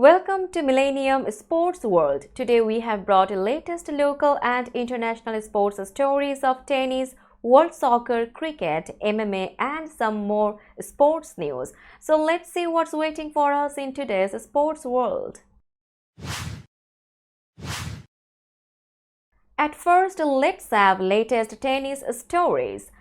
Welcome to Millennium Sports World. Today we have brought the latest local and international sports stories of tennis, world soccer, cricket, MMA and some more sports news. So let's see what's waiting for us in today's sports world. At first, let's have latest tennis stories.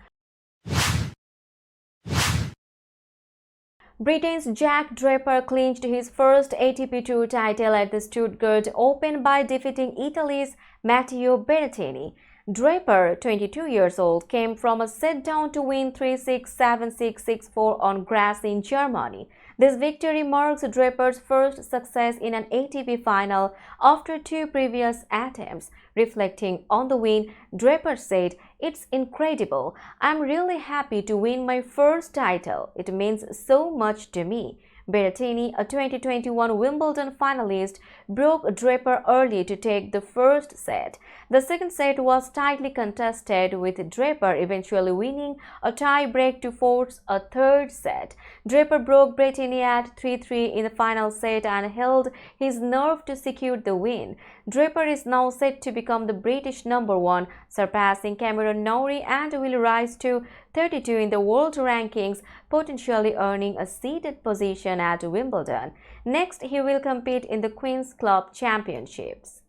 Britain's Jack Draper clinched his first ATP Tour title at the Stuttgart Open by defeating Italy's Matteo Berrettini. Draper, 22 years old, came from a set-down to win 3-6, 7-6, 6-4 on grass in Germany. This victory marks Draper's first success in an ATP final after two previous attempts. Reflecting on the win, Draper said, "It's incredible. I'm really happy to win my first title. It means so much to me." Berrettini, a 2021 Wimbledon finalist, broke Draper early to take the first set. The second set was tightly contested, with Draper eventually winning a tie-break to force a third set. Draper broke Berrettini at 3-3 in the final set and held his nerve to secure the win. Draper is now set to become the British #1, surpassing Cameron Norrie, and will rise to 32 in the world rankings, potentially earning a seeded position at Wimbledon. Next, he will compete in the Queen's Club Championships.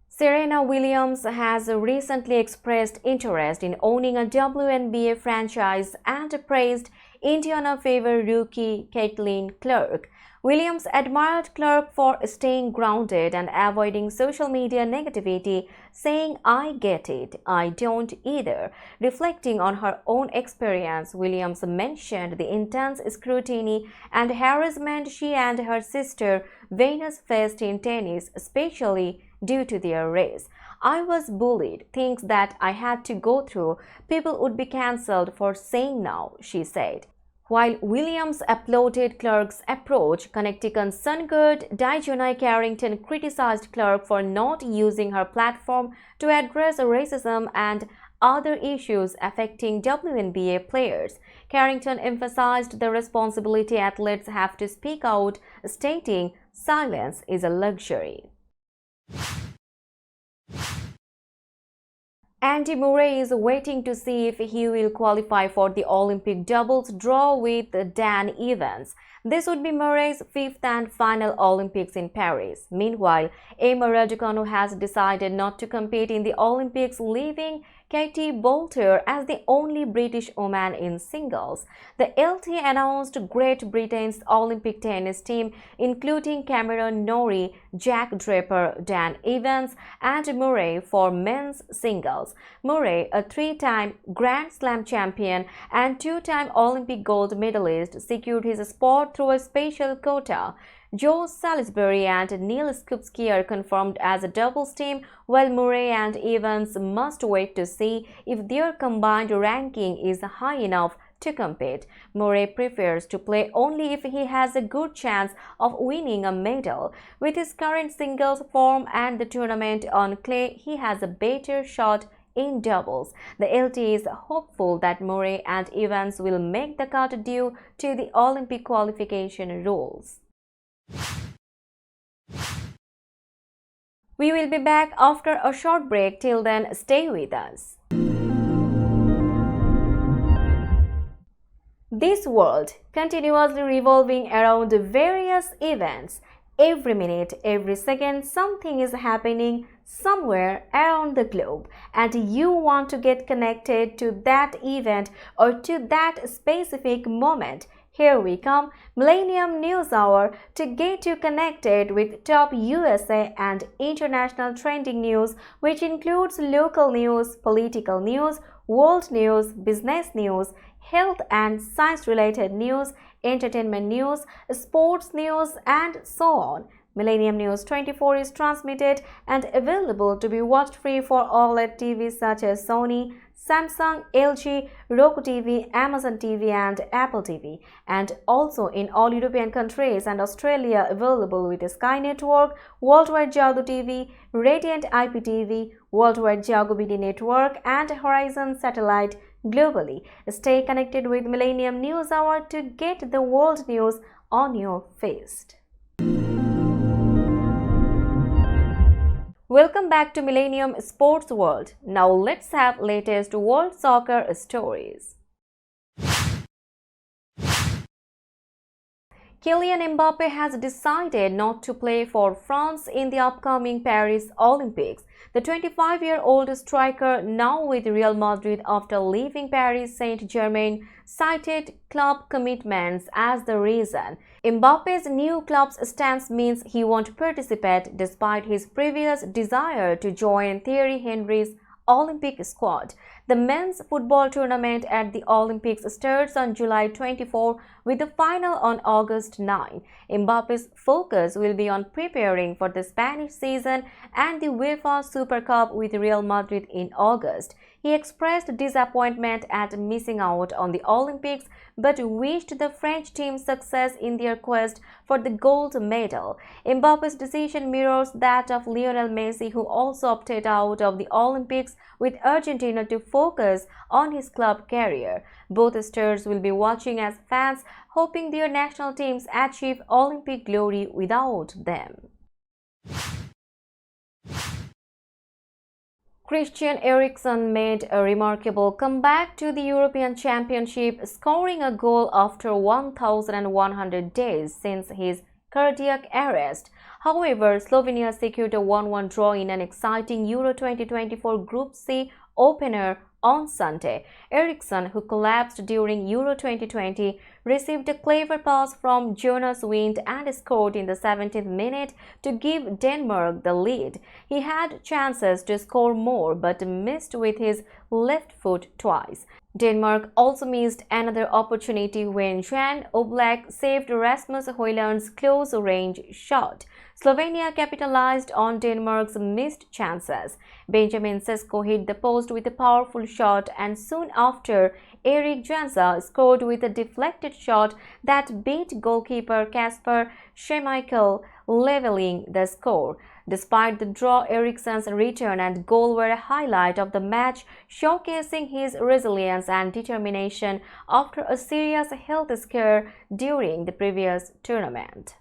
Serena Williams has recently expressed interest in owning a WNBA franchise and praised Indiana Fever rookie Caitlin Clark. Williams admired Clark for staying grounded and avoiding social media negativity, saying, "I get it, I don't either." Reflecting on her own experience, Williams mentioned the intense scrutiny and harassment she and her sister Venus faced in tennis, especially due to their race. "I was bullied, things that I had to go through. People would be cancelled for saying no," she said. While Williams applauded Clark's approach, Connecticut's Sun Girl Dijonai Carrington criticized Clark for not using her platform to address racism and other issues affecting WNBA players. Carrington emphasized the responsibility athletes have to speak out, stating, "Silence is a luxury." Andy Murray is waiting to see if he will qualify for the Olympic doubles draw with Dan Evans. This would be Murray's fifth and final Olympics in Paris. Meanwhile, Emma Raducanu has decided not to compete in the Olympics, leaving Katie Boulter as the only British woman in singles. The LT announced Great Britain's Olympic tennis team, including Cameron Norrie, Jack Draper, Dan Evans, and Murray for men's singles. Murray, a three-time Grand Slam champion and two-time Olympic gold medalist, secured his spot through a special quota. Joe Salisbury and Neil Skupski are confirmed as a doubles team, while Murray and Evans must wait to see if their combined ranking is high enough to compete. Murray prefers to play only if he has a good chance of winning a medal. With his current singles form and the tournament on clay, he has a better shot in doubles. The LT is hopeful that Murray and Evans will make the cut due to the Olympic qualification rules. We will be back after a short break. Till then, stay with us. This world continuously revolving around various events. Every minute, every second, something is happening somewhere around the globe, and you want to get connected to that event or to that specific moment. Here we come, Millennium News Hour, to get you connected with top USA and international trending news, which includes local news, political news, world news, business news, health and science-related news, entertainment news, sports news, and so on. Millennium News 24 is transmitted and available to be watched free for OLED TVs such as Sony, Samsung, LG, Roku TV, Amazon TV and Apple TV, and also in all European countries and Australia available with Sky Network, Worldwide Jago TV, Radiant IPTV, Worldwide Jago BD Network and Horizon Satellite globally. Stay connected with Millennium News Hour to get the world news on your feed. Welcome back to Millennium Sports World. Now let's have latest world soccer stories. Kylian Mbappe has decided not to play for France in the upcoming Paris Olympics. The 25-year-old striker, now with Real Madrid after leaving Paris Saint-Germain, cited club commitments as the reason. Mbappe's new club's stance means he won't participate despite his previous desire to join Thierry Henry's Olympic squad. The men's football tournament at the Olympics starts on July 24 with the final on August 9. Mbappe's focus will be on preparing for the Spanish season and the UEFA Super Cup with Real Madrid in August. He expressed disappointment at missing out on the Olympics but wished the French team success in their quest for the gold medal. Mbappe's decision mirrors that of Lionel Messi, who also opted out of the Olympics with Argentina to focus on his club career. Both stars will be watching as fans, hoping their national teams achieve Olympic glory without them. Christian Eriksen made a remarkable comeback to the European Championship, scoring a goal after 1,100 days since his cardiac arrest. However, Slovenia secured a 1-1 draw in an exciting Euro 2024 Group C opener on Sunday. Eriksen, who collapsed during Euro 2020, received a clever pass from Jonas Wind and scored in the 17th minute to give Denmark the lead. He had chances to score more but missed with his left foot twice. Denmark also missed another opportunity when Jan Oblak saved Rasmus Højlund's close-range shot. Slovenia capitalized on Denmark's missed chances. Benjamin Sesko hit the post with a powerful shot, and soon after, Erik Jansa scored with a deflected shot that beat goalkeeper Kasper Schmeichel, leveling the score. Despite the draw, Eriksen's return and goal were a highlight of the match, showcasing his resilience and determination after a serious health scare during the previous tournament.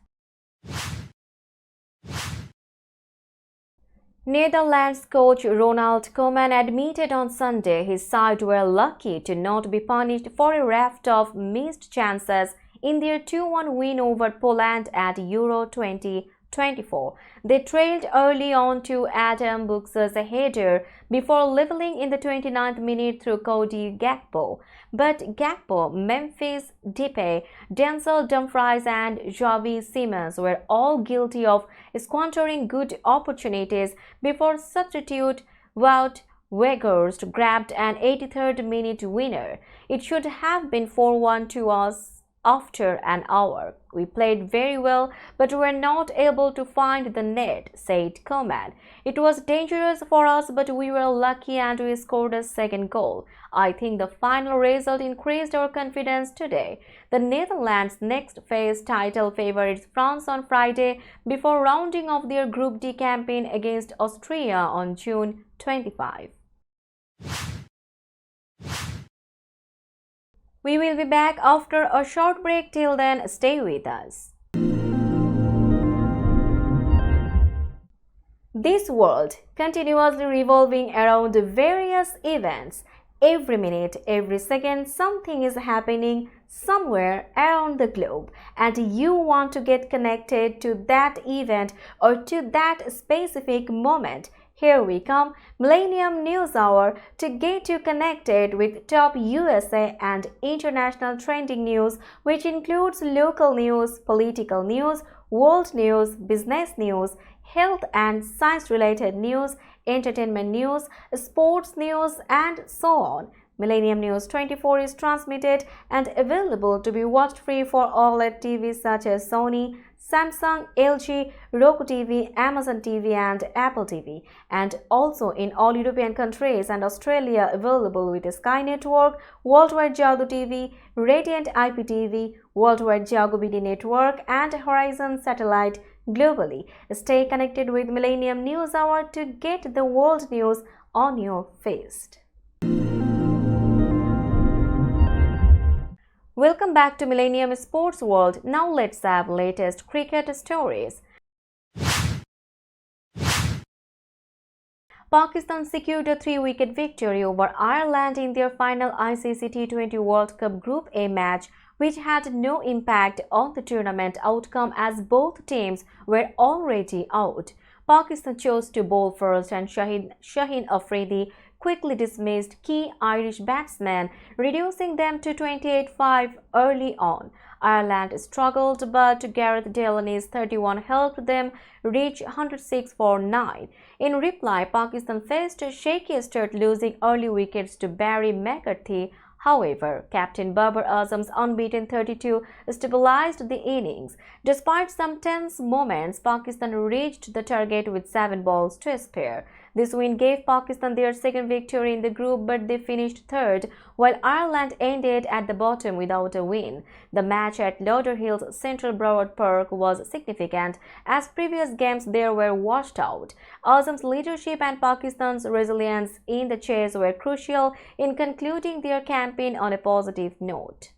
Netherlands coach Ronald Koeman admitted on Sunday his side were lucky to not be punished for a raft of missed chances in their 2-1 win over Poland at Euro 2024. They trailed early on to Adam Buxa's header before leveling in the 29th minute through Cody Gakpo. But Gakpo, Memphis Depay, Denzel Dumfries and Xavi Simons were all guilty of squandering good opportunities before substitute Wout Weghorst grabbed an 83rd minute winner. It should have been 4-1 to us after an hour. We played very well but were not able to find the net, said Koeman. It was dangerous for us but we were lucky and we scored a second goal. I think the final result increased our confidence today. The Netherlands next face title favorites France on Friday before rounding off their Group D campaign against Austria on June 25. We will be back after a short break. Till then, stay with us. This world continuously revolving around various events. Every minute, every second, something is happening somewhere around the globe, and you want to get connected to that event or to that specific moment. Here we come, Millennium News Hour, to get you connected with top USA and international trending news, which includes local news, political news, world news, business news, health and science-related news, entertainment news, sports news, and so on. Millennium News 24 is transmitted and available to be watched free for OLED TVs such as Sony, Samsung, LG, Roku TV, Amazon TV and Apple TV, and also in all European countries and Australia available with Sky Network, Worldwide Jago TV, Radiant IPTV, Worldwide Jago BD Network and Horizon Satellite globally. Stay connected with Millennium News Hour to get the world news on your feed. Welcome back to Millennium Sports World. Now let's have latest cricket stories. Pakistan secured a 3-wicket victory over Ireland in their final ICC T20 World Cup Group A match, which had no impact on the tournament outcome as both teams were already out. Pakistan chose to bowl first and Shaheen Afridi quickly dismissed key Irish batsmen, reducing them to 28-5 early on. Ireland struggled, but Gareth Delaney's 31 helped them reach 106 for 9. In reply, Pakistan faced a shaky start, losing early wickets to Barry McCarthy. However, captain Babar Azam's unbeaten 32 stabilized the innings. Despite some tense moments, Pakistan reached the target with 7 balls to spare. This win gave Pakistan their second victory in the group, but they finished third, while Ireland ended at the bottom without a win. The match at Lauderhill's Central Broward Park was significant, as previous games there were washed out. Azam's leadership and Pakistan's resilience in the chase were crucial in concluding their campaign on a positive note.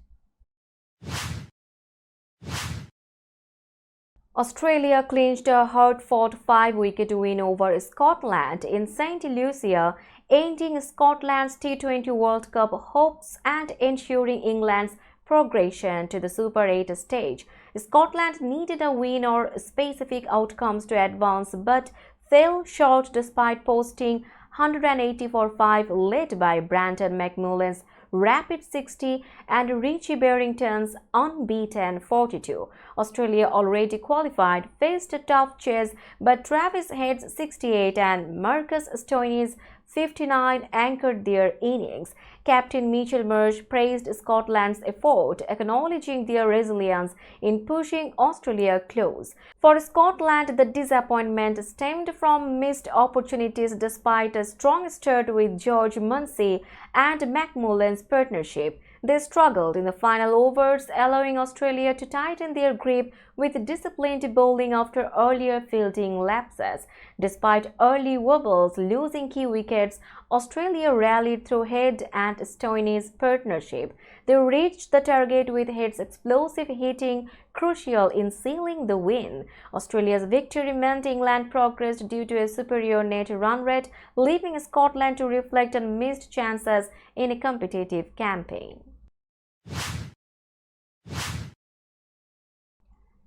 Australia clinched a hard-fought 5-wicket win over Scotland in St. Lucia, ending Scotland's T20 World Cup hopes and ensuring England's progression to the Super 8 stage. Scotland needed a win or specific outcomes to advance, but fell short despite posting 180 for 5, led by Brandon McMullen's rapid 60 and Richie Barrington's unbeaten 42. Australia, already qualified, faced a tough chase, but Travis Head's 68 and Marcus Stoinis' 59 anchored their innings. Captain Mitchell Marsh praised Scotland's effort, acknowledging their resilience in pushing Australia close. For Scotland, the disappointment stemmed from missed opportunities despite a strong start with George Munsey and McMullen's partnership. They struggled in the final overs, allowing Australia to tighten their grip with disciplined bowling after earlier fielding lapses. Despite early wobbles losing key wickets, Australia rallied through Head and Stoinis' partnership. They reached the target with Head's explosive hitting crucial in sealing the win. Australia's victory meant England progressed due to a superior net run rate, leaving Scotland to reflect on missed chances in a competitive campaign.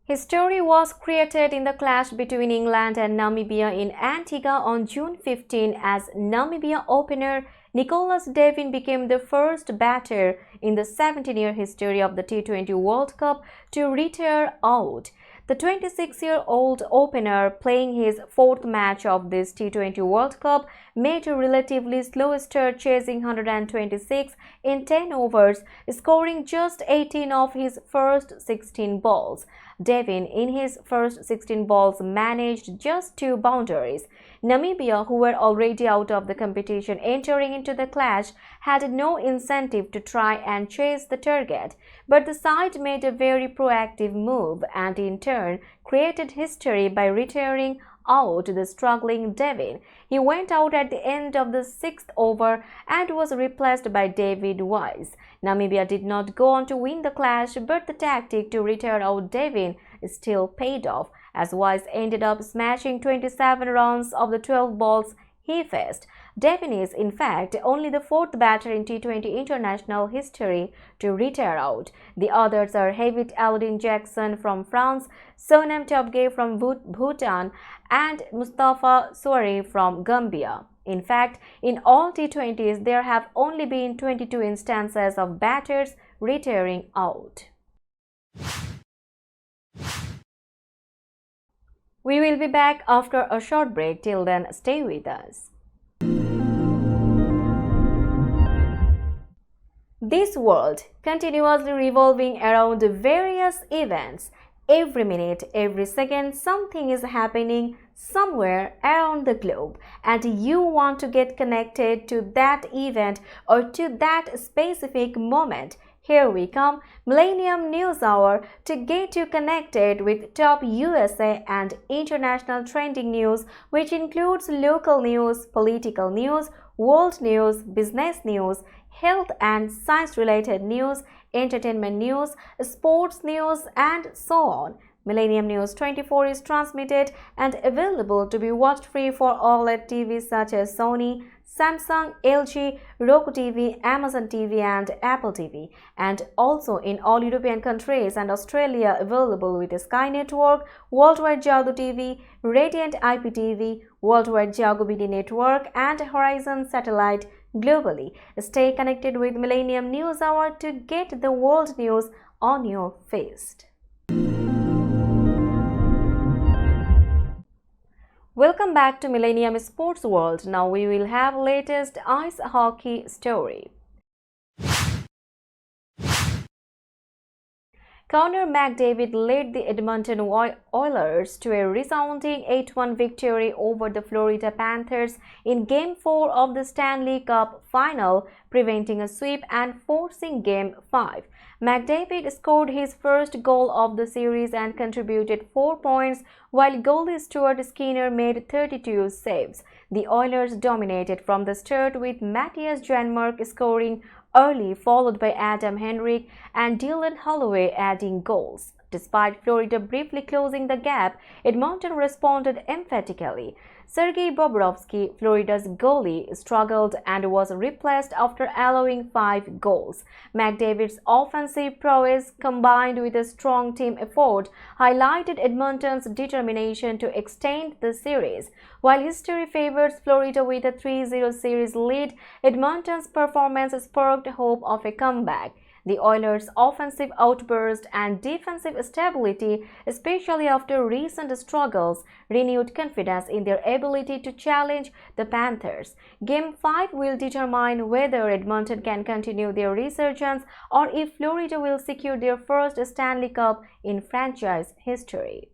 History was created in the clash between England and Namibia in Antigua on June 15 as Namibia opener Nicholas Devin became the first batter in the 17-year history of the T20 World Cup to retire out. The 26-year-old opener, playing his 4th match of this T20 World Cup, made a relatively slow start, chasing 126 in 10 overs, scoring just 18 of his first 16 balls. Devin, in his first 16 balls, managed just 2 boundaries. Namibia, who were already out of the competition entering into the clash, had no incentive to try and chase the target, but the side made a very proactive move and in turn created history by retiring out the struggling Devin. He went out at the end of the 6th over and was replaced by David Wise. Namibia did not go on to win the clash, but the tactic to retire out Devin still paid off, as Wise ended up smashing 27 runs of the 12 balls he faced. Devin is, in fact, only the 4th batter in T20 international history to retire out. The others are Hewitt Aludin Jackson from France, Sonam Tobgay from Bhutan, and Mustafa Souare from Gambia. In fact, in all T20s, there have only been 22 instances of batters retiring out. We will be back after a short break. Till then, stay with us. This world continuously revolving around various events. Every minute, every second, something is happening somewhere around the globe, and you want to get connected to that event or to that specific moment. Here we come, Millennium News Hour, to get you connected with top USA and international trending news, which includes local news, political news, world news, business news, health and science-related news, entertainment news, sports news, and so on. Millennium News 24 is transmitted and available to be watched free for OLED TVs such as Sony, Samsung, LG, Roku TV, Amazon TV and Apple TV, and also in all European countries and Australia available with Sky Network, Worldwide Jago TV, Radiant IPTV, Worldwide Jago BD Network and Horizon Satellite globally. Stay connected with Millennium News Hour to get the world news on your feed. Welcome back to Millennium Sports World. Now we will have latest ice hockey story. Connor McDavid led the Edmonton Oilers to a resounding 8-1 victory over the Florida Panthers in Game 4 of the Stanley Cup Final, preventing a sweep and forcing Game 5. McDavid scored his first goal of the series and contributed 4 points, while goalie Stuart Skinner made 32 saves. The Oilers dominated from the start, with Matthias Janmark scoring early, followed by Adam Henrique and Dylan Holloway adding goals. Despite Florida briefly closing the gap, Edmonton responded emphatically. Sergei Bobrovsky, Florida's goalie, struggled and was replaced after allowing 5 goals. McDavid's offensive prowess, combined with a strong team effort, highlighted Edmonton's determination to extend the series. While history favors Florida with a 3-0 series lead, Edmonton's performance sparked hope of a comeback. The Oilers' offensive outburst and defensive stability, especially after recent struggles, renewed confidence in their ability to challenge the Panthers. Game 5 will determine whether Edmonton can continue their resurgence or if Florida will secure their first Stanley Cup in franchise history.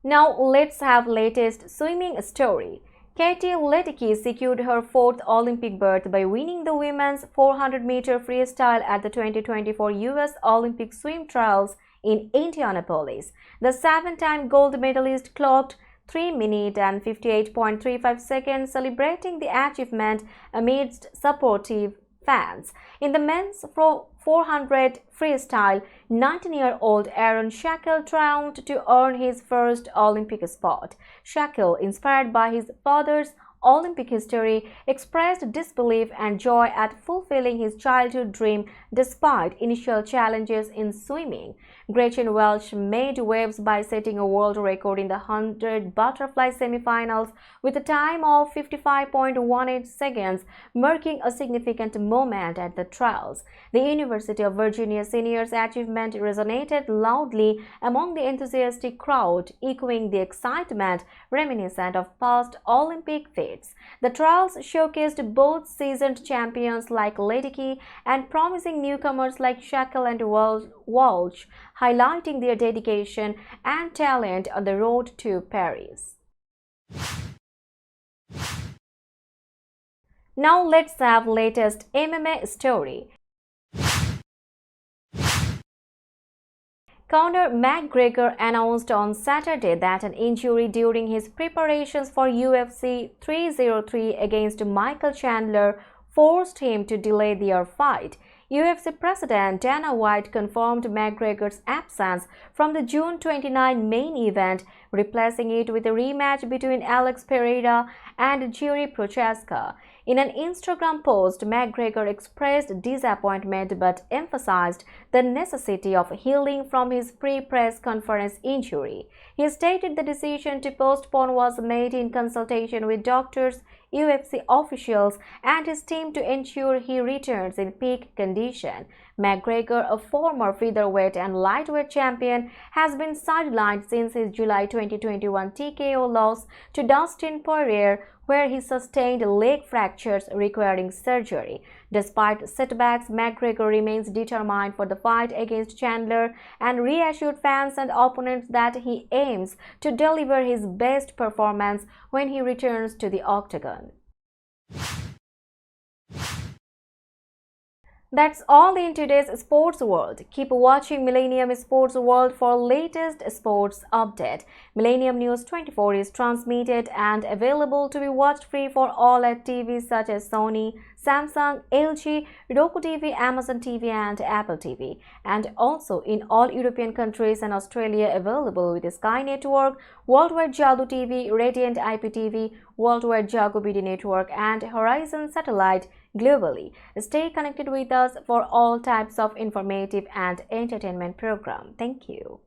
Now let's have latest swimming story. Katie Ledecky secured her 4th Olympic berth by winning the women's 400-meter freestyle at the 2024 U.S. Olympic Swim Trials in Indianapolis. The 7-time gold medalist clocked 3 minutes and 58.35 seconds, celebrating the achievement amidst supportive fans. In the men's 400 freestyle, 19-year-old Aaron Shackle triumphed to earn his first Olympic spot. Shackle, inspired by his father's Olympic history, expressed disbelief and joy at fulfilling his childhood dream despite initial challenges in swimming. Gretchen Welch made waves by setting a world record in the 100 butterfly semifinals with a time of 55.18 seconds, marking a significant moment at the trials. The University of Virginia seniors' achievement resonated loudly among the enthusiastic crowd, echoing the excitement reminiscent of past Olympic feats. The trials showcased both seasoned champions like Ledecky and promising newcomers like Shackle and Walsh, highlighting their dedication and talent on the road to Paris. Now let's have latest MMA story. Conor McGregor announced on Saturday that an injury during his preparations for UFC 303 against Michael Chandler forced him to delay their fight. UFC President Dana White confirmed McGregor's absence from the June 29 main event, replacing it with a rematch between Alex Pereira and Jiri Prochazka. In an Instagram post, McGregor expressed disappointment but emphasized the necessity of healing from his pre-press conference injury. He stated the decision to postpone was made in consultation with doctors, UFC officials, and his team to ensure he returns in peak condition. McGregor, a former featherweight and lightweight champion, has been sidelined since his July 2021 TKO loss to Dustin Poirier, where he sustained leg fractures requiring surgery. Despite setbacks, McGregor remains determined for the fight against Chandler and reassured fans and opponents that he aims to deliver his best performance when he returns to the octagon. That's all in today's sports world. Keep watching Millennium Sports World for latest sports update. Millennium News 24 is transmitted and available to be watched free for all at TVs such as Sony, Samsung, LG, Roku TV, Amazon TV and Apple TV, and also in all European countries and Australia available with Sky Network, Worldwide Jagu TV, Radiant IPTV, Worldwide Jagu BD Network and Horizon Satellite globally. Stay connected with us for all types of informative and entertainment program. Thank you.